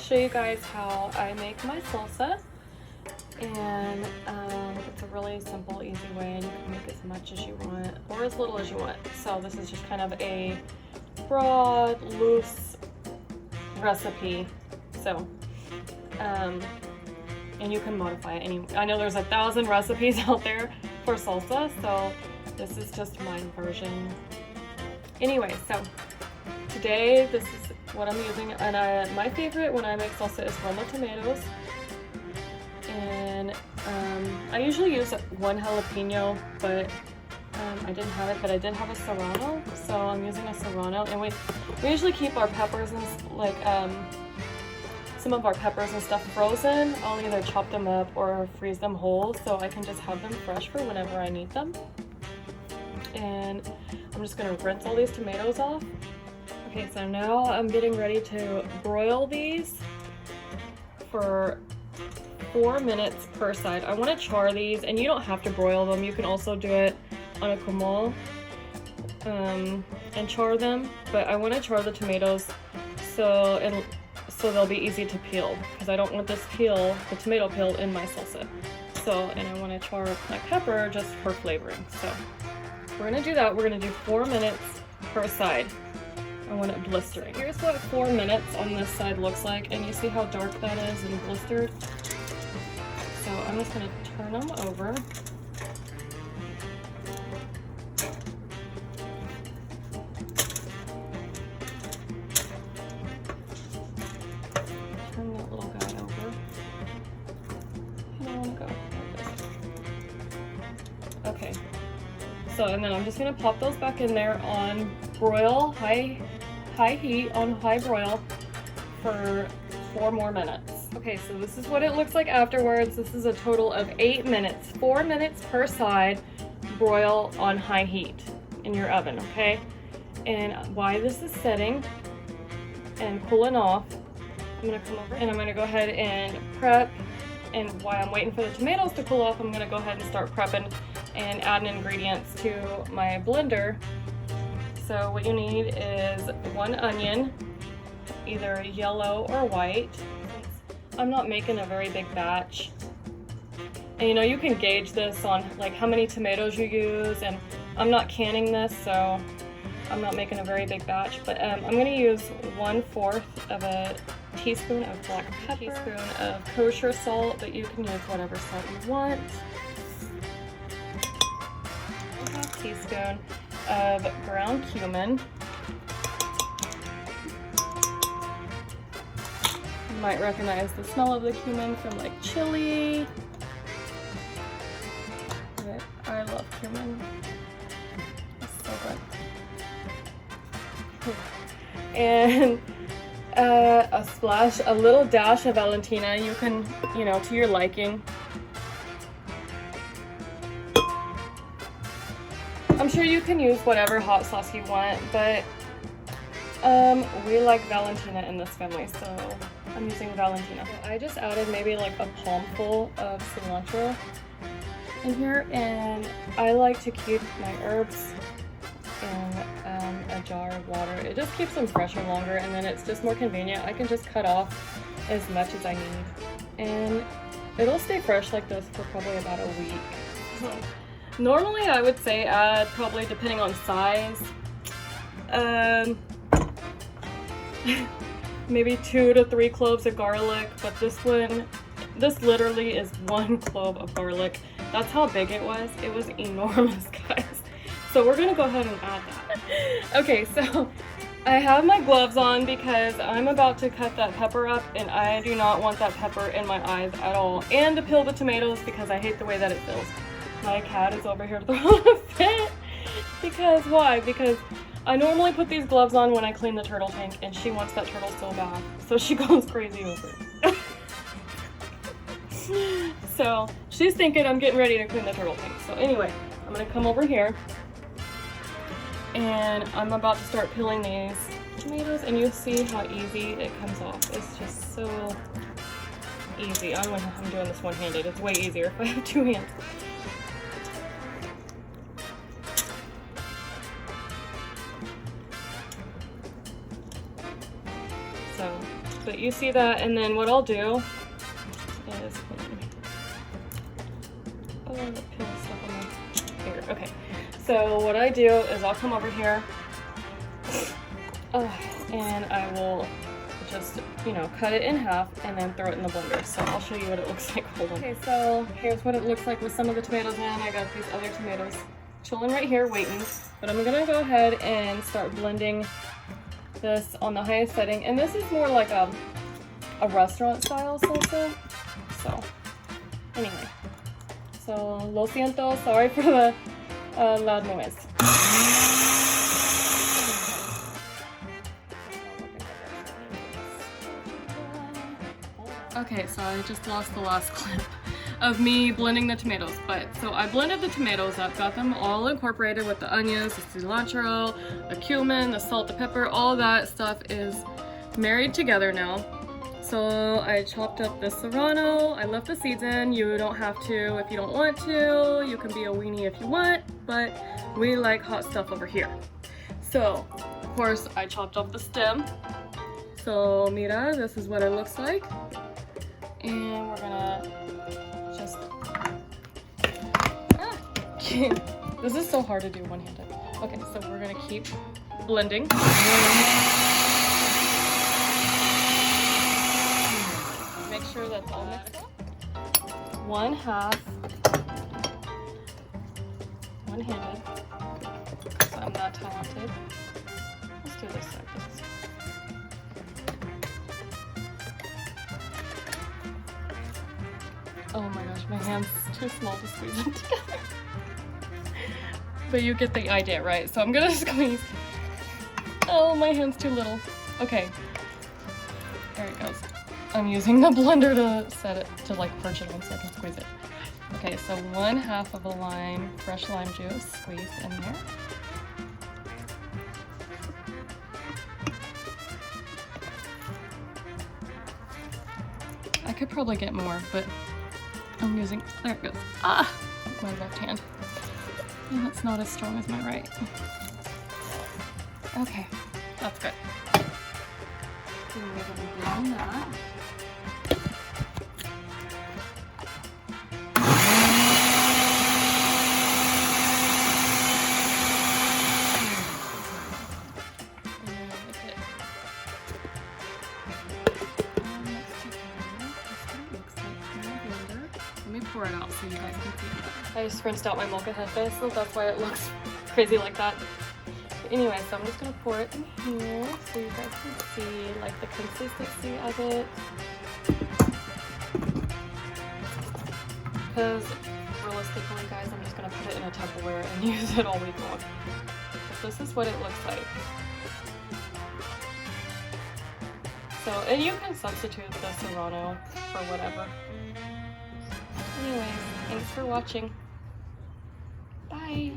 show you guys how I make my salsa. And it's a really simple, easy way, and you can make as much as you want or as little as you want. So this is just kind of a broad, loose recipe. So, and you can modify it. I know there's 1,000 recipes out there for salsa, so this is just my version. Anyway, so today this is what I'm using, and my favorite when I make salsa is Roma tomatoes. And I usually use 1 jalapeno, but I didn't have it, but I did have a serrano, so I'm using a serrano. And we usually keep our peppers and like some of our peppers and stuff frozen. I'll either chop them up or freeze them whole, so I can just have them fresh for whenever I need them. And I'm just gonna rinse all these tomatoes off. Okay, so now I'm getting ready to broil these for 4 minutes per side. I want to char these, and you don't have to broil them. You can also do it on a comal and char them, but I want to char the tomatoes so they'll be easy to peel, because I don't want the tomato peel in my salsa. So, and I want to char my pepper just for flavoring. So we're going to do that. We're going to do 4 minutes per side. I want it blistering. Here's what 4 minutes on this side looks like, and you see how dark that is and blistered? So I'm just going to turn them over. Turn that little guy over. And I want to go like this. Okay. So, and then I'm just going to pop those back in there on broil, high heat, on high broil for 4 more minutes. Okay, so this is what it looks like afterwards. This is a total of 8 minutes, 4 minutes per side, broil on high heat in your oven, okay? And while this is setting and cooling off, I'm gonna come over and I'm gonna go ahead and prep. And while I'm waiting for the tomatoes to cool off, I'm gonna go ahead and start prepping and adding ingredients to my blender. So what you need is 1 onion, either yellow or white. I'm not making a very big batch. And you know, you can gauge this on like how many tomatoes you use, and I'm not canning this, so I'm not making a very big batch, but I'm gonna use 1/4 of a teaspoon of black pepper, teaspoon of kosher salt, but you can use whatever salt you want. 1/2 teaspoon of ground cumin. You might recognize the smell of the cumin from like chili. But I love cumin. It's so good. And a little dash of Valentina. You can, you know, to your liking. I'm sure you can use whatever hot sauce you want, but we like Valentina in this family, so I'm using Valentina. So I just added maybe like a palmful of cilantro in here, and I like to keep my herbs in a jar of water. It just keeps them fresher longer, and then it's just more convenient. I can just cut off as much as I need, and it'll stay fresh like this for probably about a week. So, normally I would say add, probably depending on size, maybe 2 to 3 cloves of garlic, but this literally is 1 clove of garlic. That's how big it was. It was enormous, guys. So we're gonna go ahead and add that. Okay, so I have my gloves on because I'm about to cut that pepper up, and I do not want that pepper in my eyes at all. And to peel the tomatoes because I hate the way that it feels. My cat is over here throwing a fit. Because why? Because I normally put these gloves on when I clean the turtle tank, and she wants that turtle so bad. So she goes crazy over it. So she's thinking I'm getting ready to clean the turtle tank. So anyway, I'm gonna come over here, and I'm about to start peeling these tomatoes, and you'll see how easy it comes off. It's just so easy. I'm doing this one-handed. It's way easier if I have 2 hands. So But you see that, and then what I'll do is, oh, the pin is stuck on my finger. Okay, so what I do is I'll come over here, and I will just, you know, cut it in half and then throw it in the blender. So I'll show you what it looks like. Hold on. Okay, so here's what it looks like with some of the tomatoes in. I got these other tomatoes chilling right here waiting, but I'm gonna go ahead and start blending this on the highest setting, and this is more like a restaurant style salsa. So anyway, so lo siento, sorry for the loud noise. Okay, so I just lost the last clip of me blending the tomatoes, but so I blended the tomatoes up, got them all incorporated with the onions, the cilantro, the cumin, the salt, the pepper, all that stuff is married together now. So I chopped up the serrano, I left the seeds in. You don't have to if you don't want to, you can be a weenie if you want, but we like hot stuff over here. So of course I chopped off the stem. So mira, this is what it looks like. And we're gonna just, this is so hard to do one-handed. Okay, so we're gonna keep blending. Make sure that's all mixed up. 1/2, one-handed, so I'm not talented. Let's do this side. Oh my gosh, my hand's too small to squeeze them together. But you get the idea, right? So I'm gonna squeeze. Oh, my hand's too little. Okay, there it goes. I'm using the blender to set it, to like perch it on so I can squeeze it. Okay, so 1/2 of a lime, fresh lime juice squeezed in there. I could probably get more, but I'm using, there it goes. Ah, my left hand. And it's not as strong as my right. Okay, that's good. So we're gonna blend that. Pour it out so you guys can see. I just rinsed out my mocha hefe, so that's why it looks crazy like that. But anyway, so I'm just gonna pour it in here so you guys can see like the consistency of it. Because realistically, guys, I'm just gonna put it in a Tupperware and use it all week long. But this is what it looks like. So, and you can substitute the serrano for whatever. Anyways, thanks for watching. Bye!